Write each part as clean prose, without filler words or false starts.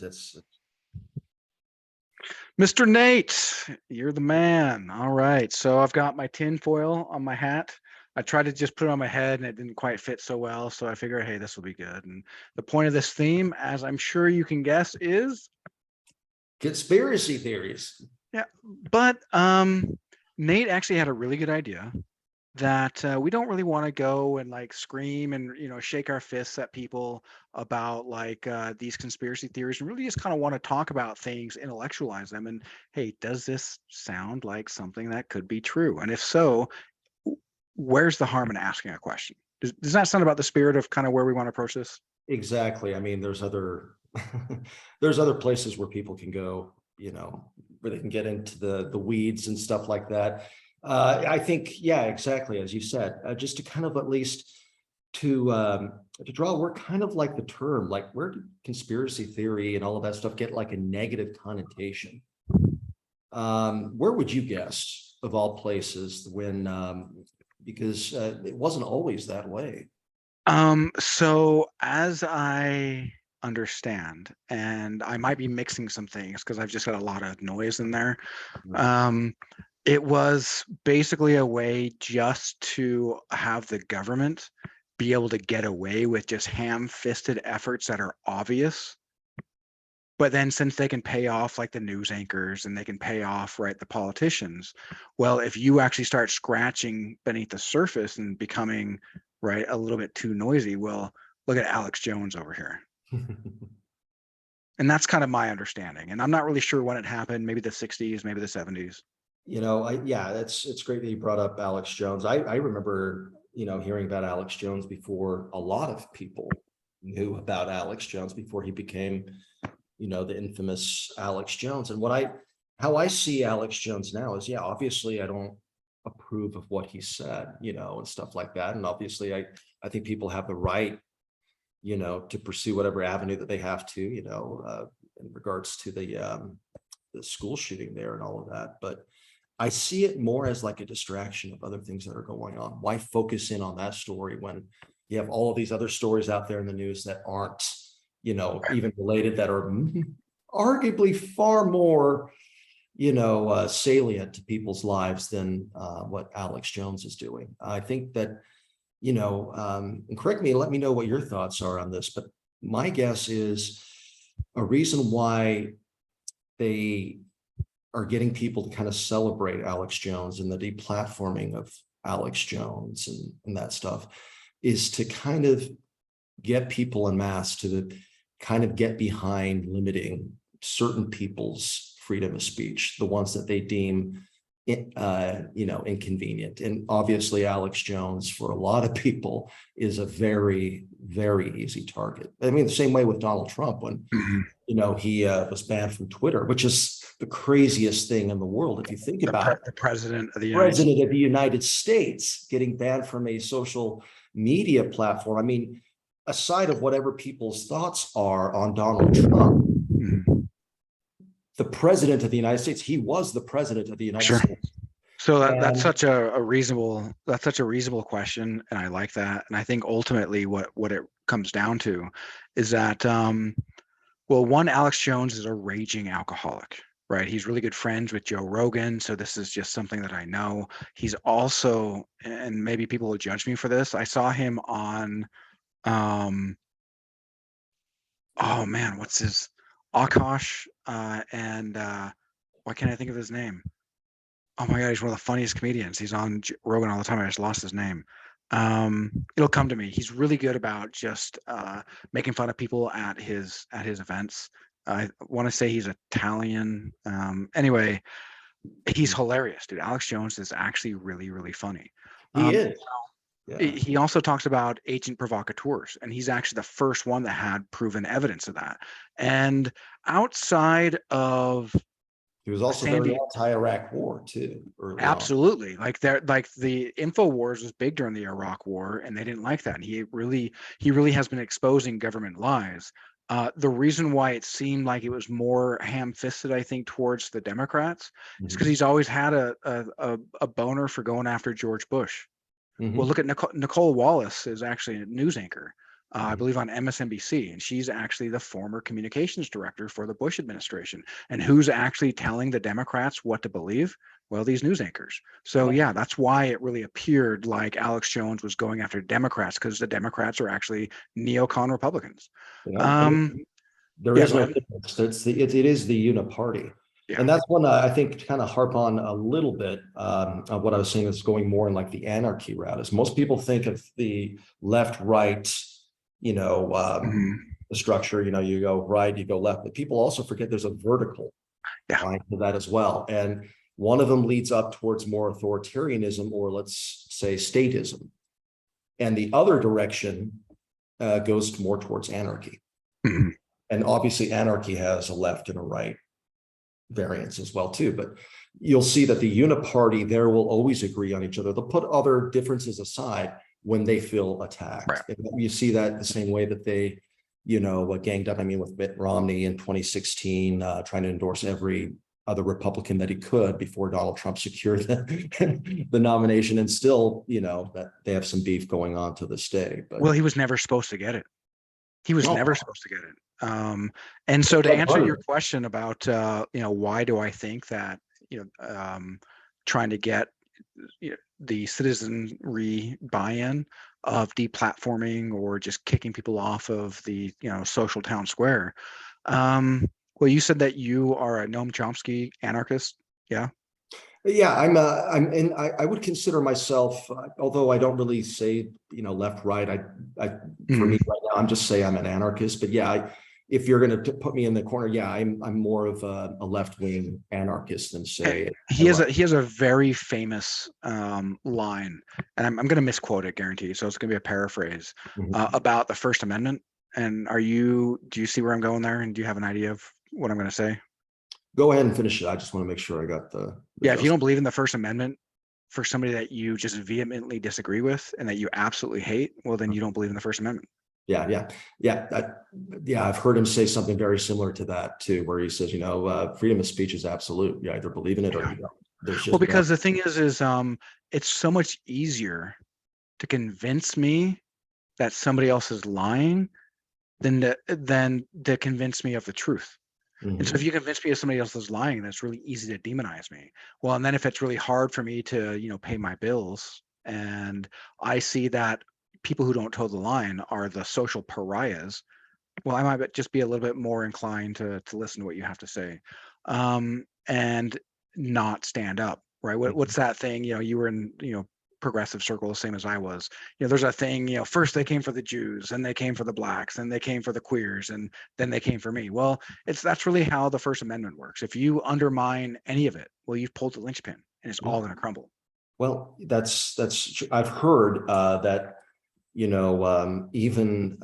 It's Mr. Nate, you're the man. All right. So I've got my tin foil on my hat. I tried to just put it on my head and it didn't quite fit so well. So I figure, hey, this will be good. And the point of this theme, as I'm sure you can guess, is conspiracy theories. yeah. But Nate actually had a really good idea that we don't really want to go and like scream and shake our fists at people about like these conspiracy theories, and really just kind of want to talk about things, intellectualize them, and hey, does this sound like something that could be true? And if so, where's the harm in asking a question? Does that sound about the spirit of kind of where we want to approach this? Exactly. I mean, there's other there's other places where people can go, where they can get into the weeds and stuff like that. I think, yeah, exactly as you said, just to kind of at least to draw, we're kind of like the term, like where did conspiracy theory and all of that stuff get like a negative connotation? Where would you guess of all places when because it wasn't always that way. So as I understand, and I might be mixing some things because I've just got a lot of noise in there. Um, it was basically a way just to have the government be able to get away with just ham-fisted efforts that are obvious. But then since they can pay off like the news anchors and they can pay off, right, the politicians, well, if you actually start scratching beneath the surface and becoming, right, a little bit too noisy, well, look at Alex Jones over here. And that's kind of my understanding. And I'm not really sure when it happened, maybe the 60s, maybe the 70s. Yeah, it's great that you brought up Alex Jones. I remember, hearing about Alex Jones before a lot of people knew about Alex Jones before he became, the infamous Alex Jones. And how I see Alex Jones now is, yeah, obviously I don't approve of what he said, and stuff like that. And obviously I think people have the right, to pursue whatever avenue that they have to, in regards to the school shooting there and all of that. But I see it more as like a distraction of other things that are going on. Why focus in on that story when you have all of these other stories out there in the news that aren't, even related, that are arguably far more, salient to people's lives than what Alex Jones is doing. I think that, and correct me, let me know what your thoughts are on this, but my guess is a reason why they are getting people to kind of celebrate Alex Jones and the deplatforming of Alex Jones and that stuff is to kind of get people en masse to kind of get behind limiting certain people's freedom of speech, the ones that they deem inconvenient. And obviously Alex Jones, for a lot of people, is a very, very easy target. I mean, the same way with Donald Trump when he was banned from Twitter, which is the craziest thing in the world. If you think about the president of the United States getting banned from a social media platform. I mean, aside of whatever people's thoughts are on Donald Trump, the president of the United States, he was the president of the United States. So that's such a reasonable question, and I like that. And I think ultimately what it comes down to is that well, one, Alex Jones is a raging alcoholic, right? He's really good friends with Joe Rogan, so this is just something that I know. He's also, and maybe people will judge me for this, I saw him on oh man, what's his Akash and why can't I think of his name? Oh my God, he's one of the funniest comedians. He's on Rogan all the time. I just lost his name. It'll come to me. He's really good about just making fun of people at his events. I want to say he's Italian. Anyway, he's hilarious, dude. Alex Jones is actually really, really funny. He is. Yeah. He also talks about agent provocateurs, and he's actually the first one that had proven evidence of that. And outside of he was also very anti-Iraq war too. Absolutely. Like the InfoWars was big during the Iraq war, and they didn't like that. And he really has been exposing government lies. The reason why it seemed like it was more ham-fisted, I think, towards the Democrats is because he's always had a boner for going after George Bush. Well, look at Nicole Wallace is actually a news anchor. I believe on MSNBC, and she's actually the former communications director for the Bush administration. And who's actually telling the Democrats what to believe? Well, these news anchors. So yeah, that's why it really appeared like Alex Jones was going after Democrats, because the Democrats are actually neocon Republicans. There Yeah, is go no ahead. difference. It is the uniparty. Yeah. And that's one I think to kind of harp on a little bit of what I was saying is going more in like the anarchy route. Is most people think of the left, right, you know, Mhm. the structure, you go right, you go left, but people also forget there's a vertical Yeah. line to that as well. And one of them leads up towards more authoritarianism, or let's say statism. And the other direction goes more towards anarchy. Mhm. And obviously anarchy has a left and a right variance as well too, but you'll see that the uniparty there will always agree on each other. They'll put other differences aside when they feel attacked. Right. And you see that the same way that they, ganged up, with Mitt Romney in 2016, trying to endorse every other Republican that he could before Donald Trump secured the nomination. And still, that they have some beef going on to this day. But Well, he was never supposed to get it. He was never no, supposed to get it. And so to answer your 100. question about, why do I think that, trying to get the citizenry buy-in of deplatforming or just kicking people off of the, social town square. Well, you said that you are a Noam Chomsky anarchist. Yeah. Yeah, and I would consider myself, although I don't really say, left, right. For me Mhm. right now, I'm just say I'm an anarchist. But yeah, if you're going to put me in the corner, yeah, I'm more of a left wing anarchist than say a right. He has a very famous line, and I'm going to misquote it, guarantee. So it's going to be a paraphrase Mhm. about the First Amendment. And do you see where I'm going there? And do you have an idea of what I'm going to say? Go ahead and finish it. I just want to make sure I got the Yeah, if you gist. don't believe in the First Amendment, for somebody that you just vehemently disagree with and that you absolutely hate, well, then you don't believe in the First Amendment. Yeah, yeah, yeah. Yeah, I've heard him say something very similar to that too, where he says, freedom of speech is absolute. You either believe in it or Yeah. you don't. There's Well, just one. because the thing is, it's so much easier to convince me that somebody else is lying than to convince me of the truth. And so if Mhm. you convince me of somebody else is lying, then it's really easy to demonize me. Well, and then if it's really hard for me to, pay my bills, and I see that people who don't toe the line are the social pariahs, well, I might just be a little bit more inclined to listen to what you have to say, and not stand up. Right? What's that thing? You were in progressive circles, same as I was. There's a thing. First they came for the Jews, and they came for the blacks, and they came for the queers, and then they came for me. Well, that's really how the First Amendment works. If you undermine any of it, well, you've pulled the linchpin, and it's all going to crumble. Well, I've heard that, even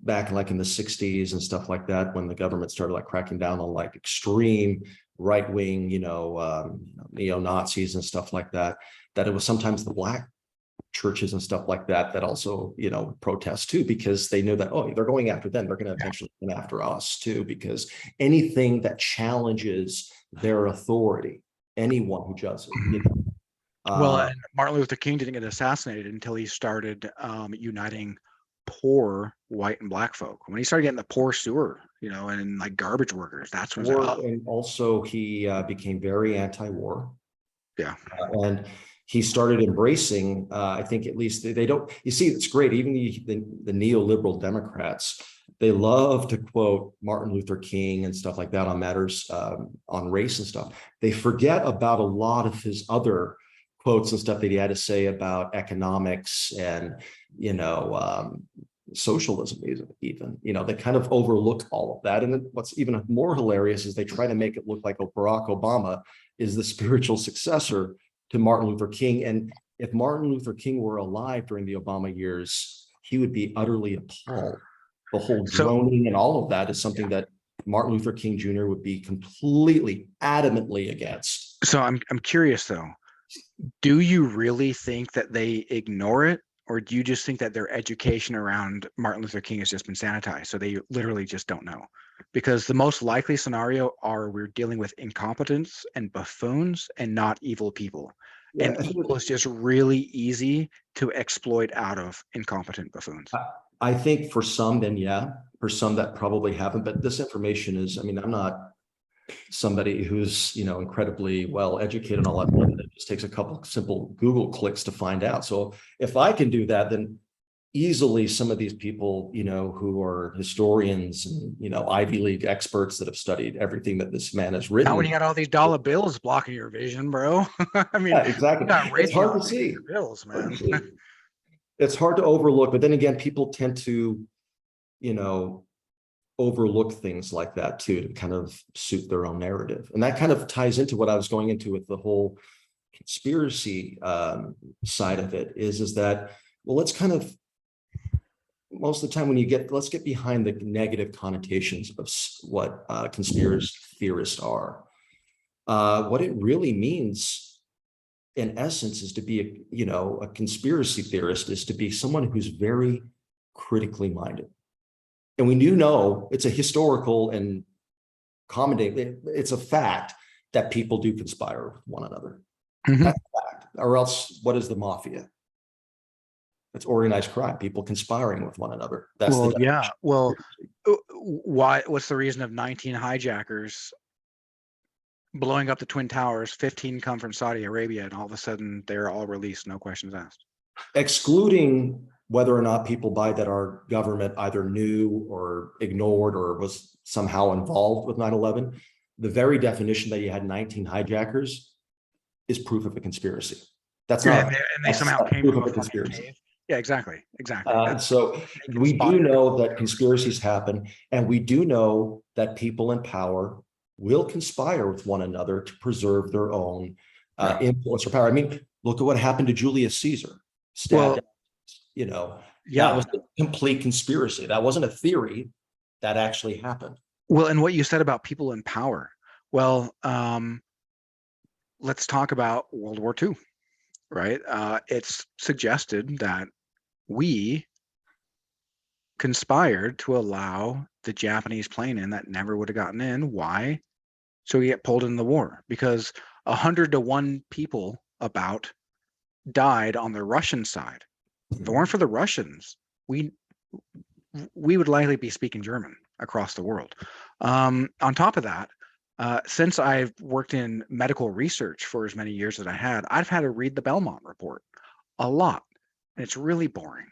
back like in the 60s and stuff like that, when the government started like cracking down on like extreme right wing, neo-Nazis and stuff like that, that it was sometimes the black churches and stuff like that that also, protest too, because they knew that, oh, they're going after them. They're going to eventually come after us too, because anything that challenges their authority, anyone who does it, Mhm. Well, uh, and Martin Luther King didn't get assassinated until he started uniting poor white and black folk. When he started getting the poor sewer, and like garbage workers, that's when it's like, oh, and also he became very anti-war. yeah, And he started embracing, I think at least they don't, you see, it's great. Even the neoliberal Democrats, they love to quote Martin Luther King and stuff like that on matters on race and stuff. They forget about a lot of his other quotes and stuff that he had to say about economics and, you know, um, socialism even, they kind of overlook all of that. And then what's even more hilarious is they try to make it look like Barack Obama is the spiritual successor to Martin Luther King. And if Martin Luther King were alive during the Obama years, he would be utterly appalled. The whole so droning and all of that is something yeah. that Martin Luther King Jr. would be completely adamantly against. So I'm curious though. Do you really think that they ignore it, or do you just think that their education around Martin Luther King has just been sanitized, so they literally just don't know? Because the most likely scenario are we're dealing with incompetence and buffoons and not evil people. Yeah, And evil is just really easy to exploit out of incompetent buffoons. I think for some, then yeah, for some that probably haven't, but this information is, I mean, I'm not somebody who's, incredibly well educated on all that. It just takes a couple simple Google clicks to find out. So if I can do that, then easily some of these people, who are historians and, Ivy League experts that have studied everything that this man has Not when written. you got all these dollar bills blocking your vision, bro. I mean, Yeah, you exactly. got It's hard to Raytheon paying see. your bills, Hard to man. see. It's hard to overlook, but then again, people tend to, you know, overlook things like that too, to kind of suit their own narrative. And that kind of ties into what I was going into with the whole conspiracy side of it is that, well, let's kind of, most of the time when let's get behind the negative connotations of what conspiracy theorists are. What it really means in essence is to be a conspiracy theorist is to be someone who's very critically minded. And we do know it's a historical and it's a fact that people do conspire with one another. Mhm. That's a fact. Or else what is the mafia? It's organized crime, people conspiring with one another. That's Well, the yeah. definition. Well, why? What's the reason of 19 hijackers blowing up the Twin Towers? 15 come from Saudi Arabia, and all of a sudden they're all released, no questions asked. Excluding whether or not people buy that our government either knew or ignored or was somehow involved with 9/11, the very definition that you had 19 hijackers is proof of a conspiracy. That's And not, they that's somehow not came proof from of a a fucking conspiracy. cave. Yeah, exactly, exactly. So They we do conspired. know that conspiracies happen, and we do know that people in power will conspire with one another to preserve their own Yeah. influence or power. I mean, look at what happened to Julius Caesar, Well, stabbed, that yeah. was a complete conspiracy. That wasn't a theory, that actually happened. Well, and what you said about people in power. Well, let's talk about World War II, right? It's suggested that we conspired to allow the Japanese plane in that never would have gotten in. Why? So we get pulled in the war because 100 to 1 people about died on the Russian side. If it weren't for the Russians, we would likely be speaking German across the world. On top of that, since I've worked in medical research for as many years as I had, I've had to read the Belmont Report a lot, and it's really boring.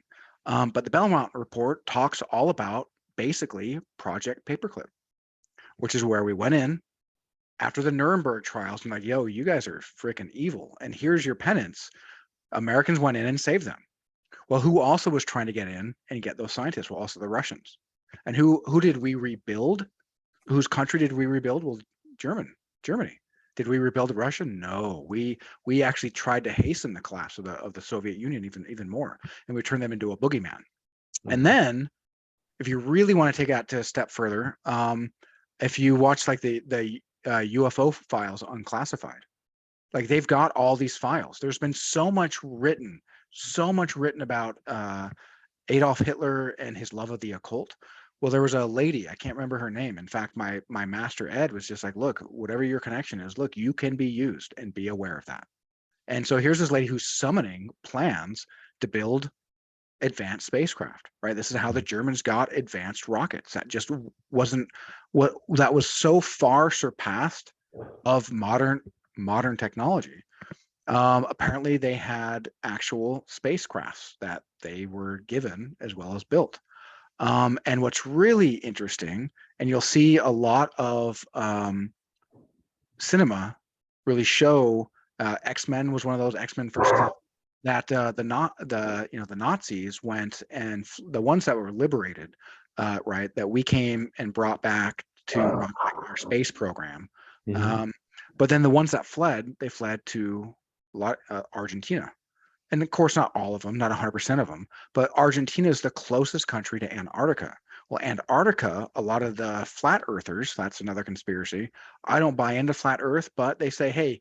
But the Belmont Report talks all about basically Project Paperclip, which is where we went in after the Nuremberg trials and like, yo, you guys are freaking evil, and here's your penance. Americans went in and saved them. Well, who also was trying to get in and get those scientists? Well, also the Russians. And who did we rebuild? Whose country did we rebuild? Well, Germany. Did we rebuild Russia? No. We actually tried to hasten the collapse of the Soviet Union even more, and we turned them into a boogeyman. And then, if you really want to take that to a step further, if you watch like the UFO files unclassified, like they've got all these files. There's been so much written about Adolf Hitler and his love of the occult. Well, there was a lady, I can't remember her name. In fact, my master ed was just like, look, whatever your connection is, look, you can be used and be aware of that. And so here's this lady who's summoning plans to build advanced spacecraft, right? This is how the Germans got advanced rockets. That just wasn't what that was so far surpassed of modern technology. Apparently they had actual spacecrafts that they were given as well as built. And what's really interesting, and you'll see a lot of cinema really show, X-Men was one of those, X-Men First Class, that the Nazis went and the ones that were liberated, right, that we came and brought back to run our space program. But then the ones that fled, they fled to Argentina. And of course, not all of them, not 100% of them, but Argentina is the closest country to Antarctica. Well, Antarctica, a lot of the flat earthers, that's another conspiracy. I don't buy into flat earth, but they say, hey,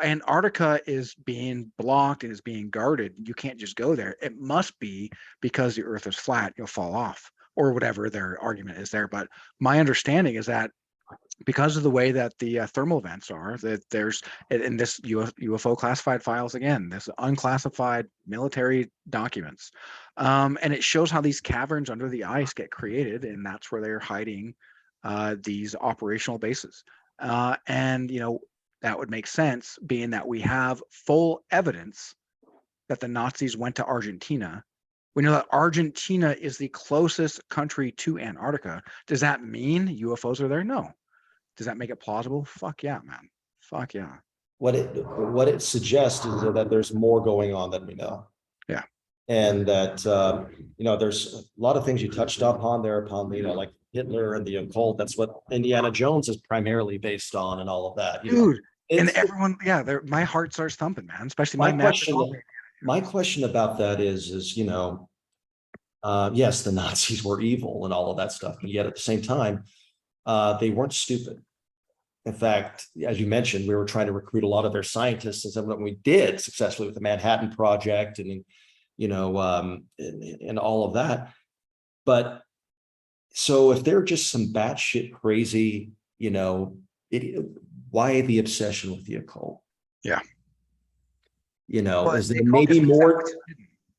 Antarctica is being blocked and is being guarded. You can't just go there. It must be because the earth is flat, you'll fall off, or whatever their argument is there. But my understanding is that because of the way that the thermal vents are, that there's in this UFO classified files again, this unclassified military documents, and it shows how these caverns under the ice get created, and that's where they're hiding these operational bases. And that would make sense, being that we have full evidence that the Nazis went to Argentina. We know that Argentina is the closest country to Antarctica. Does that mean UFOs are there? No. Does that make it plausible? Fuck yeah, man. Fuck yeah. What it suggests is that there's more going on than we know. Yeah. And that there's a lot of things you touched upon there, upon like Hitler and the occult. That's what Indiana Jones is primarily based on, and all of that. Dude. And It's everyone, yeah, my heart starts thumping, man. Especially my my nephew. question about that is yes, the Nazis were evil and all of that stuff, but yet at the same time, they weren't stupid. In fact, as you mentioned, we were trying to recruit a lot of their scientists, and something we did successfully with the Manhattan Project, and and all of that. But so if they're just some batshit crazy, why the obsession with the occult? Yeah. Is there maybe more?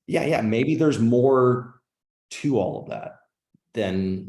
Yeah, maybe there's more to all of that than